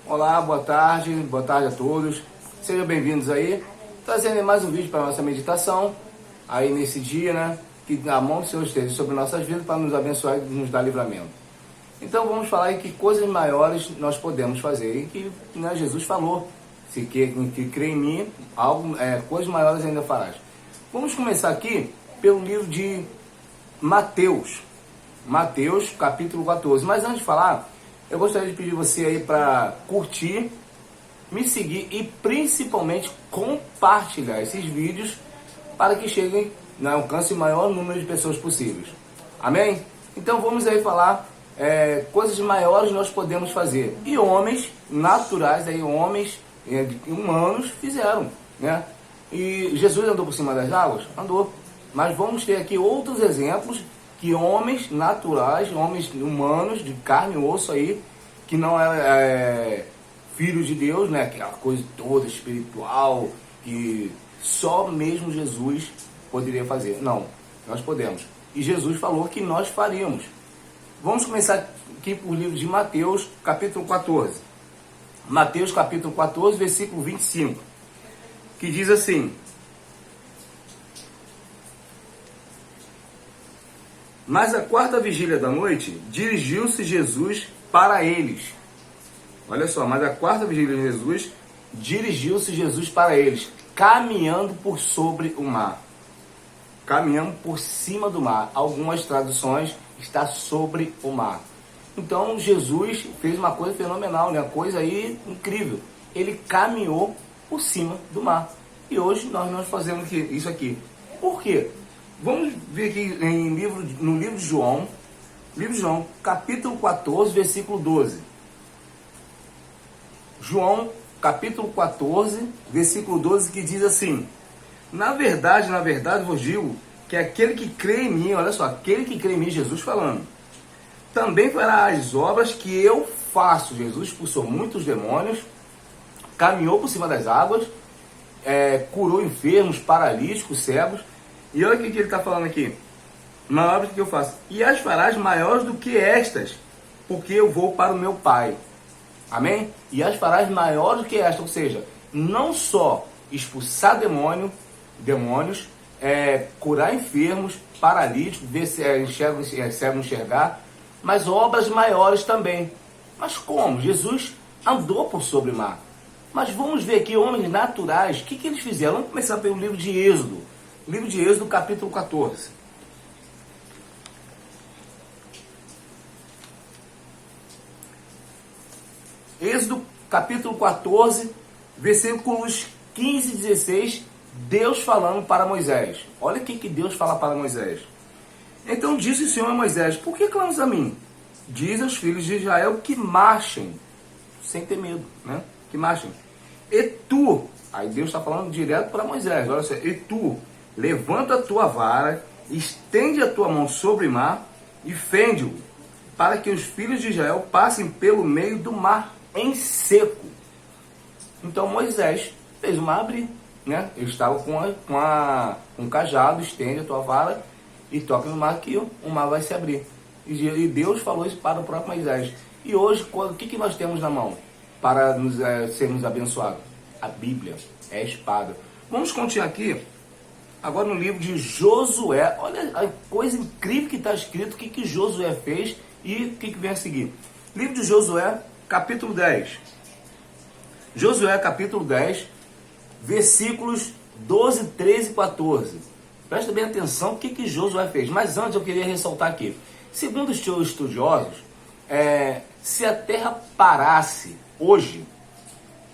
Olá, boa tarde a todos. Sejam bem-vindos aí, trazendo mais um vídeo para a nossa meditação, aí nesse dia, né? Que a mão do Senhor esteja sobre nossas vidas para nos abençoar e nos dar livramento. Então vamos falar em que coisas maiores nós podemos fazer e que, né, Jesus falou, se que crê em mim, coisas maiores ainda farás. Vamos começar aqui pelo livro de Mateus, capítulo 14. Mas antes de falar, eu gostaria de pedir você aí para curtir, me seguir e principalmente compartilhar esses vídeos para que cheguem no alcance o maior número de pessoas possíveis. Amém? Então vamos aí falar coisas maiores nós podemos fazer. E homens naturais, aí, homens humanos fizeram, né? E Jesus andou por cima das águas? Andou. Mas vamos ter aqui outros exemplos que homens naturais, homens humanos, de carne e osso aí, que não eram filhos de Deus, né? Aquela coisa toda espiritual, que só mesmo Jesus poderia fazer. Não, nós podemos. E Jesus falou que nós faríamos. Vamos começar aqui por livro de Mateus, capítulo 14. Mateus, capítulo 14, versículo 25. Que diz assim: Mas à quarta vigília da noite, dirigiu-se Jesus para eles. Olha só, mas à quarta vigília de Jesus, dirigiu-se Jesus para eles, caminhando por sobre o mar. Caminhando por cima do mar. Algumas traduções está sobre o mar. Então Jesus fez uma coisa fenomenal, né? Uma coisa aí incrível. Ele caminhou por cima do mar. E hoje nós fazemos isso aqui. Por quê? Vamos ver aqui no livro de João, capítulo 14, versículo 12. João, capítulo 14, versículo 12, que diz assim: Na verdade, vos digo que aquele que crê em mim, olha só, aquele que crê em mim, Jesus falando, também fará as obras que eu faço. Jesus expulsou muitos demônios, caminhou por cima das águas, curou enfermos, paralíticos, cegos. E olha o que ele está falando aqui. Uma obra que eu faço. E as farás maiores do que estas, porque eu vou para o meu Pai. Amém? E as farás maiores do que estas. Ou seja, não só expulsar demônios, curar enfermos, paralíticos, ver se cego enxergar, mas obras maiores também. Mas como? Jesus andou por sobre o mar. Mas vamos ver aqui homens naturais, o que eles fizeram? Vamos começar pelo livro de Êxodo. Livro de Êxodo, capítulo 14. Êxodo, capítulo 14, versículos 15 e 16, Deus falando para Moisés. Olha o que Deus fala para Moisés. Então disse o Senhor a Moisés: Por que clamas a mim? Diz aos filhos de Israel que marchem, sem ter medo, né? Que marchem. E tu, aí Deus está falando direto para Moisés, olha só, e tu, levanta a tua vara, estende a tua mão sobre o mar e fende-o, para que os filhos de Israel passem pelo meio do mar em seco. Então Moisés fez o mar abrir, né? Ele estava com um cajado, estende a tua vara e toca no mar que o mar vai se abrir. E Deus falou isso para o próprio Moisés. E hoje, o que nós temos na mão para sermos abençoados? A Bíblia, é a espada. Vamos continuar aqui. Agora no livro de Josué, olha a coisa incrível que está escrito, o que Josué fez e o que vem a seguir. Livro de Josué, capítulo 10. Josué, capítulo 10, versículos 12, 13 e 14. Presta bem atenção o que Josué fez. Mas antes eu queria ressaltar aqui. Segundo os estudiosos, se a terra parasse hoje,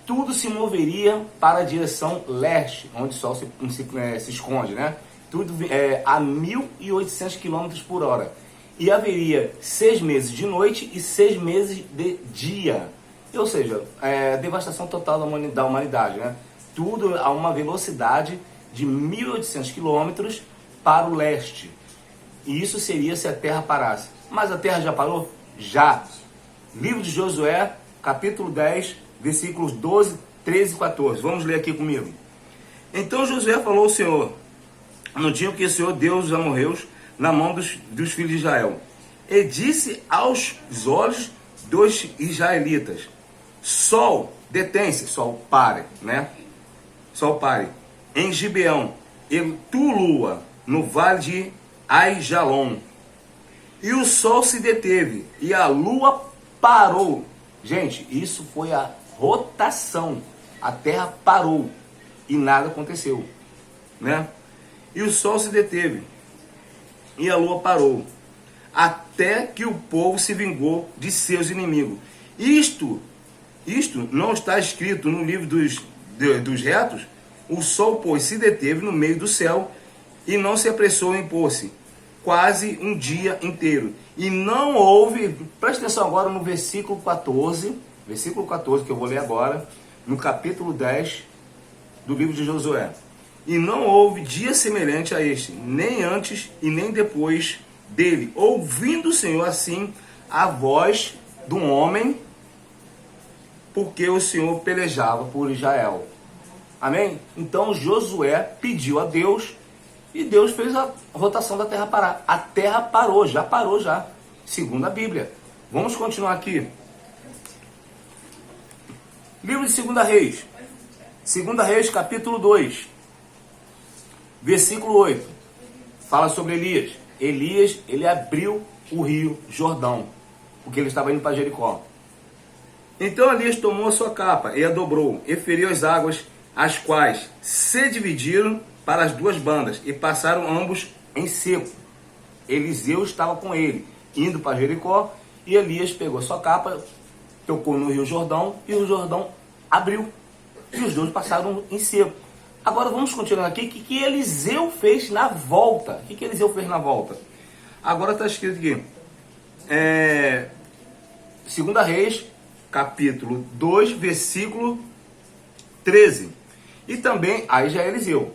tudo se moveria para a direção leste, onde o sol se esconde, né? Tudo a 1.800 km por hora. E haveria 6 meses de noite e 6 meses de dia. Ou seja, devastação total da humanidade, né? Tudo a uma velocidade de 1.800 km para o leste. E isso seria se a terra parasse. Mas a terra já parou? Já. Livro de Josué, capítulo 10, versículos 12, 13 e 14. Vamos ler aqui comigo. Então Josué falou ao Senhor, no dia que o Senhor deu os amorreus na mão dos filhos de Israel. E disse aos olhos dos israelitas: Sol, detém-se, sol pare, né? Sol pare. Em Gibeão, e tu lua, no vale de Aijalon. E o sol se deteve, e a lua parou. Gente, isso foi a rotação. A terra parou e nada aconteceu, né? E o sol se deteve, e a lua parou, até que o povo se vingou de seus inimigos. Isto não está escrito no livro dos retos? O sol, pois, se deteve no meio do céu e não se apressou em pôr-se, quase um dia inteiro. E não houve, preste atenção agora no versículo 14, que eu vou ler agora, no capítulo 10 do livro de Josué. E não houve dia semelhante a este, nem antes e nem depois dele, ouvindo o Senhor assim a voz de um homem, porque o Senhor pelejava por Israel. Amém? Então Josué pediu a Deus e Deus fez a rotação da terra parar. A terra parou, segundo a Bíblia. Vamos continuar aqui. Livro de 2 Reis. 2 Reis, capítulo 2, versículo 8. Fala sobre Elias. Elias, ele abriu o rio Jordão, porque ele estava indo para Jericó. Então Elias tomou a sua capa e a dobrou, e feriu as águas, as quais se dividiram para as duas bandas, e passaram ambos em seco. Eliseu estava com ele, indo para Jericó, e Elias pegou a sua capa, tocou no rio Jordão, e o Jordão abriu, e os dois passaram em seco. Agora vamos continuar aqui, o que Eliseu fez na volta? O que Eliseu fez na volta? Agora está escrito aqui, 2 Reis, capítulo 2, versículo 13. E também, aí já é Eliseu,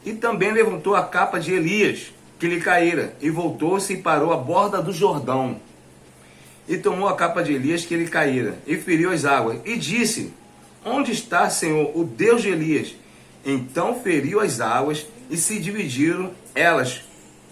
e também levantou a capa de Elias, que lhe caíra, e voltou-se e parou à borda do Jordão. E tomou a capa de Elias que lhe caíra, e feriu as águas, e disse: onde está, Senhor, o Deus de Elias? Então feriu as águas, e se dividiram elas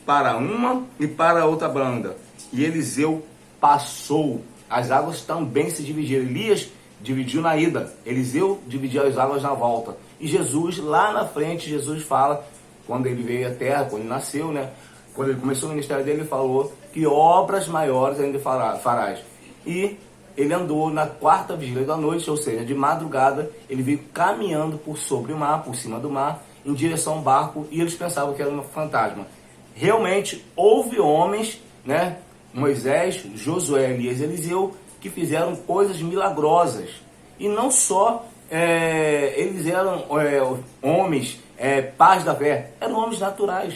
para uma e para a outra banda. E Eliseu passou. As águas também se dividiram. Elias dividiu na ida, Eliseu dividiu as águas na volta. E Jesus, lá na frente, Jesus fala, quando ele veio à terra, quando ele nasceu, né? Quando ele começou o ministério dele, ele falou que obras maiores ainda farás. E ele andou na quarta vigília da noite, ou seja, de madrugada, ele veio caminhando por sobre o mar, por cima do mar, em direção ao barco, e eles pensavam que era um fantasma. Realmente, houve homens, né? Moisés, Josué, Elias e Eliseu, que fizeram coisas milagrosas. E não só eles eram homens, pais da fé, eram homens naturais,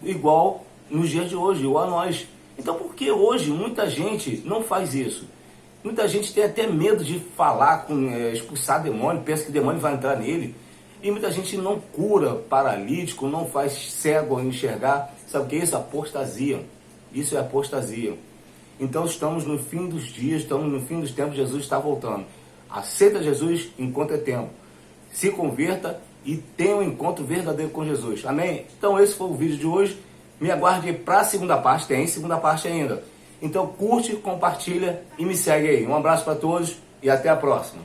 igual nos dias de hoje, igual a nós. Então por que hoje muita gente não faz isso? Muita gente tem até medo de falar, expulsar demônio, pensa que demônio vai entrar nele. E muita gente não cura paralítico, não faz cego enxergar. Sabe o que é isso? Apostasia. Isso é apostasia. Então estamos no fim dos dias, estamos no fim dos tempos, Jesus está voltando. Aceita Jesus enquanto é tempo. Se converta e tenha um encontro verdadeiro com Jesus. Amém? Então esse foi o vídeo de hoje. Me aguarde para a segunda parte, tem segunda parte ainda. Então curte, compartilha e me segue aí. Um abraço para todos e até a próxima.